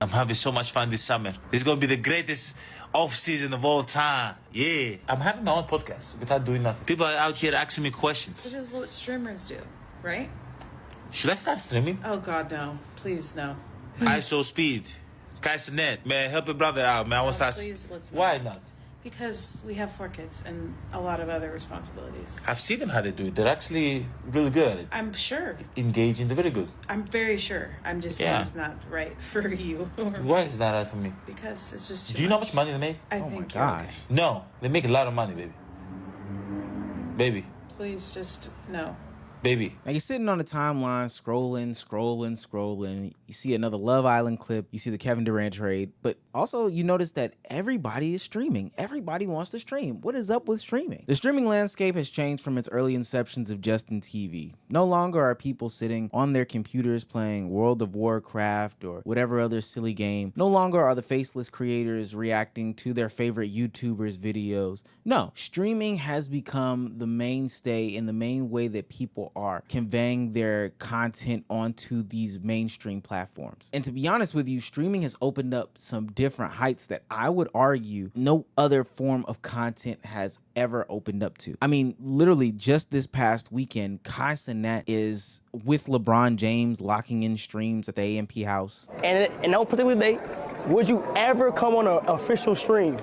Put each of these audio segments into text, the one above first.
I'm having so much fun this summer. This is going to be the greatest off-season of all time. Yeah. I'm having my own podcast without doing nothing. People are out here asking me questions. This is what streamers do, right? Should I start streaming? Oh, God, no. Please, no. ISO Speed. Kaisenet. Man, help a brother out, man. I want to start... Please, let's Why not? Because we have 4 kids and a lot of other responsibilities. I've seen them how they do it. They're actually really good at it. I'm sure. Engaging, they're very good. I'm very sure. I'm just saying it's not right for you. Why is that right for me? Because it's just too Do you know how much money they make? I think you're okay. No, they make a lot of money, baby. Baby. Please just, no. Baby. Now you're sitting on the timeline, scrolling. You see another Love Island clip. You see the Kevin Durant trade. But also you notice that everybody is streaming. Everybody wants to stream. What is up with streaming? The streaming landscape has changed from its early inceptions of just in TV. No longer are people sitting on their computers playing World of Warcraft or whatever other silly game. No longer are the faceless creators reacting to their favorite YouTubers' videos. No, streaming has become the mainstay and the main way that people are conveying their content onto these mainstream platforms. And to be honest with you, streaming has opened up some different heights that I would argue no other form of content has ever opened up to. I mean, literally just this past weekend, Kai Cenat is with LeBron James locking in streams at the AMP house. And on particular day, would you ever come on an official stream?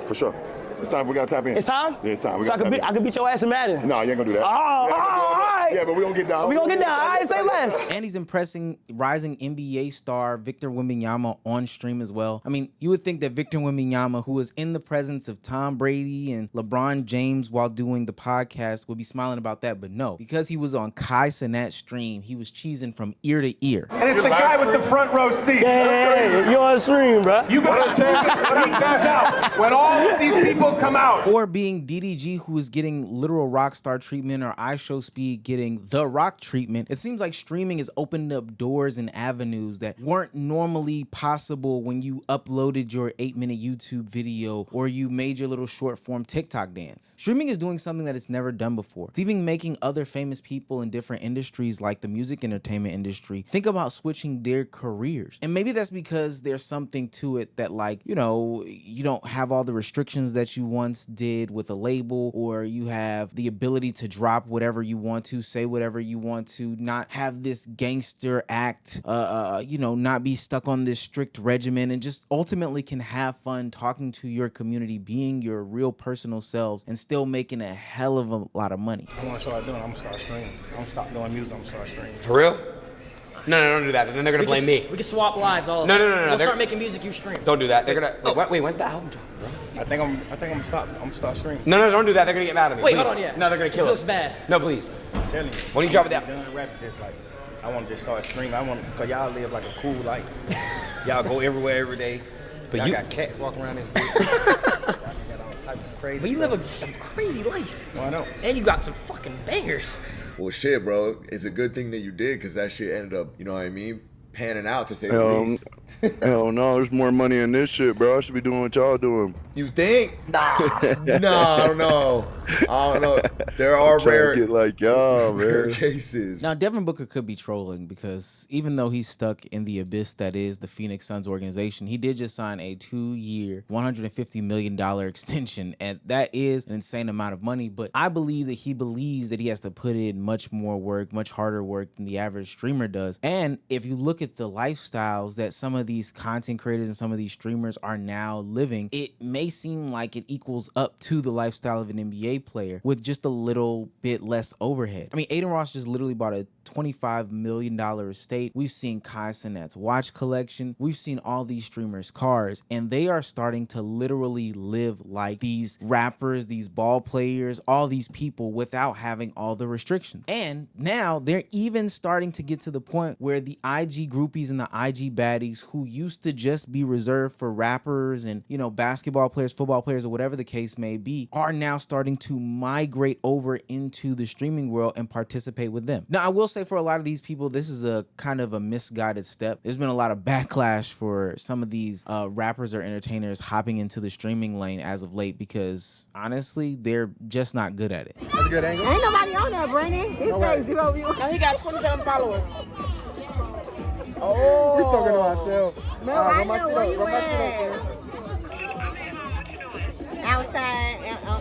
For sure. It's time. We gotta tap in. It's time? Yeah, it's time. We so gotta I could beat your ass in Madden. No, you ain't gonna do that. Oh, all right. Yeah, but we gonna get down. We gonna get down. All right, say less. And he's impressing rising NBA star Victor Wembanyama on stream as well. I mean, you would think that Victor Wembanyama, who is in the presence of Tom Brady and LeBron James while doing the podcast, would be smiling about that, but no. Because he was on Kai Cenat's stream, he was cheesing from ear to ear. And it's the guy with the front row seat. Yeah, you're on stream, bro. You gotta check it when he comes out. When all of these people come out. Or being DDG, who is getting literal rock star treatment, or IShow Speed getting the rock treatment. It seems like streaming has opened up doors and avenues that weren't normally possible when you uploaded your 8-minute YouTube video or you made your little short form TikTok dance. Streaming is doing something that it's never done before. It's even making other famous people in different industries like the music entertainment industry think about switching their careers. And maybe that's because there's something to it that, like, you know, you don't have all the restrictions that you once did with a label, or you have the ability to drop whatever you want to, say whatever you want to, not have this gangster act, you know, not be stuck on this strict regimen, and just ultimately can have fun talking to your community, being your real personal selves, and still making a hell of a lot of money. I want to start doing, I'm going to start streaming. I'm going to stop doing music, I'm going to start streaming. For real? No, don't do that. Then they're gonna blame me. We can swap lives, all of us. No. We'll start making music, you stream. Don't do that. They're gonna. Wait, when's the album drop, bro? I think I'm gonna start streaming. No, don't do that. They're gonna get mad at me. Wait, please. hold on, yeah. No, they're gonna kill us. us. This looks bad. No, please. I'm telling you. When you drop it down. Done rap just like, I want to just start streaming. Cause y'all live like a cool life. Y'all go everywhere every day. But y'all got cats walking around this bitch. Y'all got all types of crazy But you stuff. live a crazy life. Oh, I know. And you got some fucking bangers. Well, shit, bro. It's a good thing that you did, because that shit ended up, you know what I mean, panning out, to say the least. Hell no, there's more money in this shit, bro. I should be doing what y'all doing. You think? Nah. No, I don't know. There are rare, get like y'all, rare man. cases. Now, Devin Booker could be trolling, because even though he's stuck in the abyss that is the Phoenix Suns organization, he did just sign a 2-year, $150 million extension, and that is an insane amount of money. But I believe that he believes that he has to put in much more work, much harder work than the average streamer does. And if you look at the lifestyles that some of these content creators and some of these streamers are now living, it may seem like it equals up to the lifestyle of an NBA player with just a little bit less overhead. I mean, Aiden Ross just literally bought a $25 million estate. We've seen Kai Cenat's watch collection. We've seen all these streamers' cars, and they are starting to literally live like these rappers, these ball players, all these people without having all the restrictions. And now they're even starting to get to the point where the IG groupies and the IG baddies, who used to just be reserved for rappers and, you know, basketball players, football players, or whatever the case may be, are now starting to migrate over into the streaming world and participate with them. Now, I will say, for a lot of these people, this is a kind of a misguided step. There's been a lot of backlash for some of these rappers or entertainers hopping into the streaming lane as of late, because honestly, they're just not good at it. That's a good angle. Ain't nobody on there, Brandon. He says 0 views. No, he got 27 followers. Oh. We talking to ourselves. Bro, Run my shit where up. you Run my at? shit up. Outside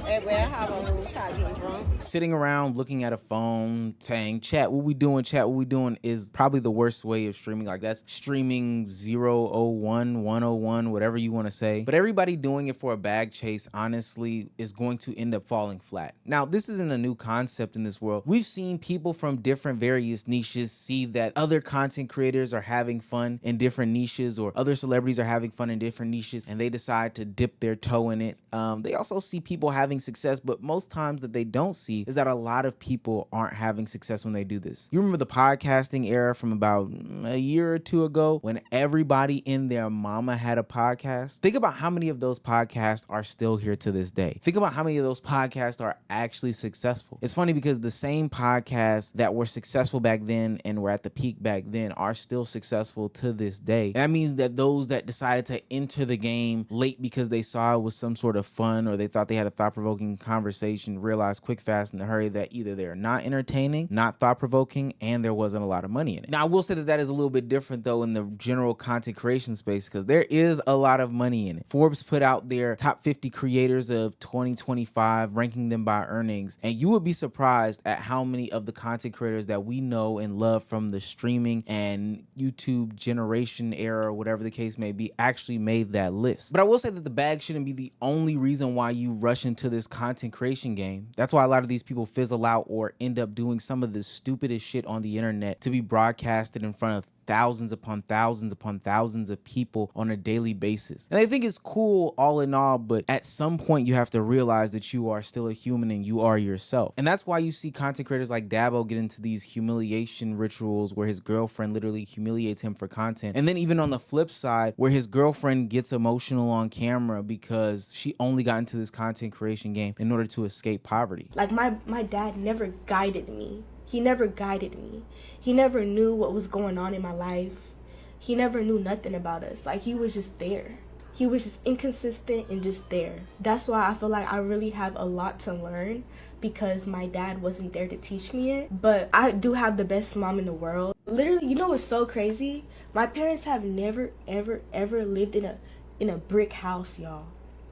at warehouse room, getting drunk. Sitting around looking at a phone saying, chat, what we doing, chat, what we doing is probably the worst way of streaming. Like that's streaming 001, 101, whatever you want to say. But everybody doing it for a bag chase, honestly, is going to end up falling flat. Now, this isn't a new concept in this world. We've seen people from different various niches see that other content creators are having fun in different niches, or other celebrities are having fun in different niches, and they decide to dip their toe in it. They also see people having success, but most times that they don't see is that a lot of people aren't having success when they do this. You remember the podcasting era from about a year or two ago when everybody in their mama had a podcast? Think about how many of those podcasts are still here to this day. Think about how many of those podcasts are actually successful. It's funny because the same podcasts that were successful back then and were at the peak back then are still successful to this day. And that means that those that decided to enter the game late because they saw it was some sort of fun, or they thought they had a thought-provoking conversation, realized quick, fast, in a hurry that either they're not entertaining, not thought-provoking, and there wasn't a lot of money in it. Now, I will say that that is a little bit different, though, in the general content creation space, because there is a lot of money in it. Forbes put out their top 50 creators of 2025, ranking them by earnings, and you would be surprised at how many of the content creators that we know and love from the streaming and YouTube generation era, whatever the case may be, actually made that list. But I will say that the bag shouldn't be the only reason why you rush into this content creation game. That's why a lot of these people fizzle out or end up doing some of the stupidest shit on the internet to be broadcasted in front of thousands upon thousands upon thousands of people on a daily basis. And I think it's cool all in all, but at some point you have to realize that you are still a human and you are yourself. And that's why you see content creators like Dabo get into these humiliation rituals where his girlfriend literally humiliates him for content. And then even on the flip side, where his girlfriend gets emotional on camera because she only got into this content creation game in order to escape poverty. Like my dad never guided me. He never guided me. He never knew what was going on in my life. He never knew nothing about us. Like, he was just there. He was just inconsistent and just there. That's why I feel like I really have a lot to learn, because my dad wasn't there to teach me it. But I do have the best mom in the world. Literally, you know what's so crazy? My parents have never, ever, ever lived in a brick house, y'all.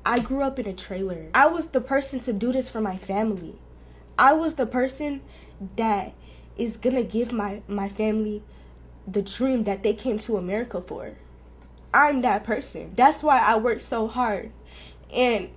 I grew up in a trailer. I was the person to do this for my family. I was the person that is gonna give my family the dream that they came to America for. I'm that person. That's why I work so hard and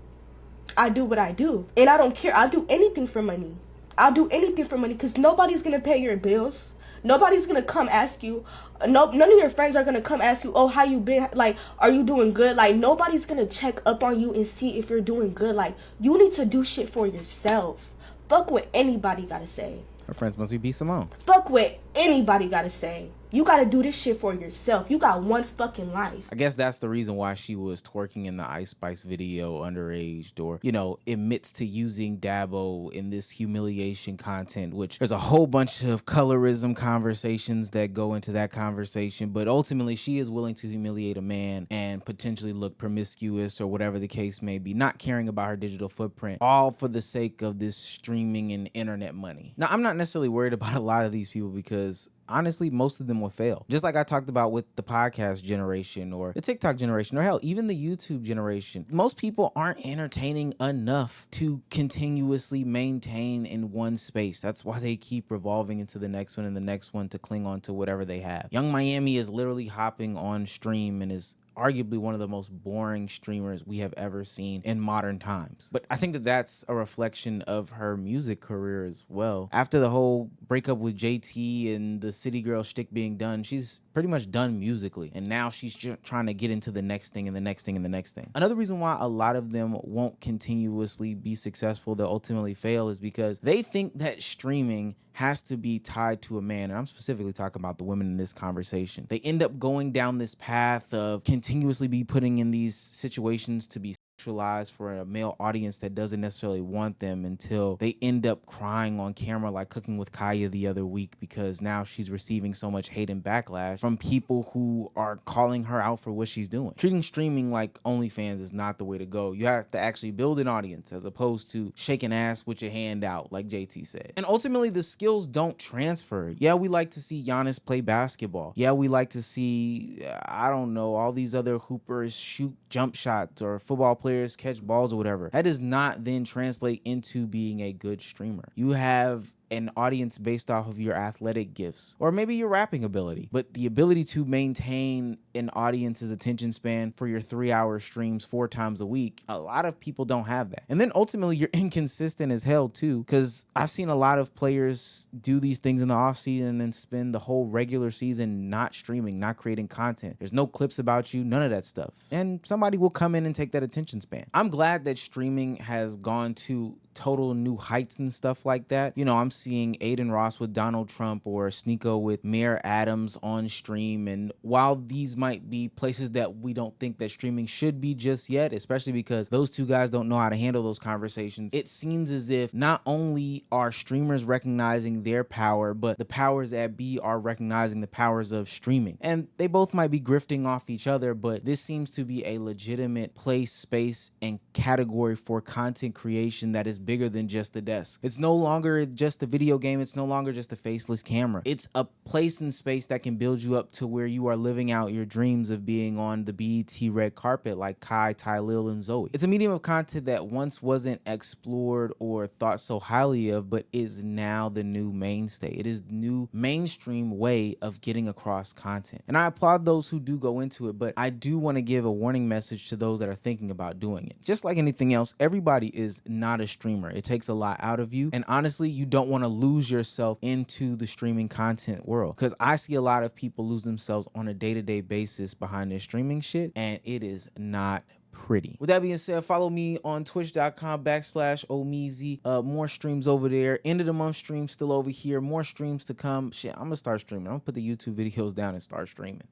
I do what I do. And I don't care. I'll do anything for money. I'll do anything for money, because nobody's gonna pay your bills. Nobody's gonna come ask you. None of your friends are gonna come ask you, oh, how you been? Like, are you doing good? Like, nobody's gonna check up on you and see if you're doing good. Like, you need to do shit for yourself. Fuck what anybody gotta say. Her friends must be B. Simone. Fuck what anybody gotta say. You gotta do this shit for yourself. You got one fucking life. I guess that's the reason why she was twerking in the Ice Spice video underage, or, you know, admits to using Dabo in this humiliation content, which there's a whole bunch of colorism conversations that go into that conversation. But ultimately, she is willing to humiliate a man and potentially look promiscuous or whatever the case may be, not caring about her digital footprint, all for the sake of this streaming and internet money. Now, I'm not necessarily worried about a lot of these people, because honestly, most of them will fail. Just like I talked about with the podcast generation or the TikTok generation, or hell, even the YouTube generation. Most people aren't entertaining enough to continuously maintain in one space. That's why they keep revolving into the next one and the next one to cling on to whatever they have. Young Miami is literally hopping on stream and is arguably one of the most boring streamers we have ever seen in modern times. But I think that that's a reflection of her music career as well. After the whole breakup with JT and the City Girl shtick being done, she's pretty much done musically. And now she's just trying to get into the next thing and the next thing and the next thing. Another reason why a lot of them won't continuously be successful, they'll ultimately fail, is because they think that streaming has to be tied to a man. And I'm specifically talking about the women in this conversation. They end up going down this path of continuously be putting in these situations to be sexualized for a male audience that doesn't necessarily want them until they end up crying on camera like Cooking with Kaya the other week, because now she's receiving so much hate and backlash from people who are calling her out for what she's doing. Treating streaming like OnlyFans is not the way to go. You have to actually build an audience as opposed to shaking ass with your hand out, like JT said. And ultimately, the skills don't transfer. Yeah, we like to see Giannis play basketball. Yeah, we like to see, I don't know, all these other hoopers shoot jump shots or football players catch balls or whatever. That does not then translate into being a good streamer. You have an audience based off of your athletic gifts or maybe your rapping ability, but the ability to maintain an audience's attention span for your 3-hour streams 4 times a week, a lot of people don't have that. And then ultimately you're inconsistent as hell too, because I've seen a lot of players do these things in the off season and then spend the whole regular season not streaming, not creating content. There's no clips about you, none of that stuff. And somebody will come in and take that attention span. I'm glad that streaming has gone to total new heights and stuff like that. You know, I'm seeing Aiden Ross with Donald Trump or Sneeko with Mayor Adams on stream. And while these might be places that we don't think that streaming should be just yet, especially because those two guys don't know how to handle those conversations, it seems as if not only are streamers recognizing their power, but the powers that be are recognizing the powers of streaming. And they both might be grifting off each other, but this seems to be a legitimate place, space, and category for content creation that is bigger than just the desk. It's no longer just a video game. It's no longer just a faceless camera. It's a place and space that can build you up to where you are living out your dreams of being on the BET red carpet like Kai, Tylil, and Zoe. It's a medium of content that once wasn't explored or thought so highly of, but is now the new mainstay. It is the new mainstream way of getting across content. And I applaud those who do go into it, but I do want to give a warning message to those that are thinking about doing it. Just like anything else, everybody is not a streamer. It takes a lot out of you. And honestly, you don't want to lose yourself into the streaming content world, because I see a lot of people lose themselves on a day-to-day basis behind their streaming shit, and it is not pretty. With that being said, follow me on twitch.com/Omeezy. More streams over there. End of the month stream still over here. More streams to come. Shit, I'm gonna start streaming. I'm gonna put the YouTube videos down and start streaming.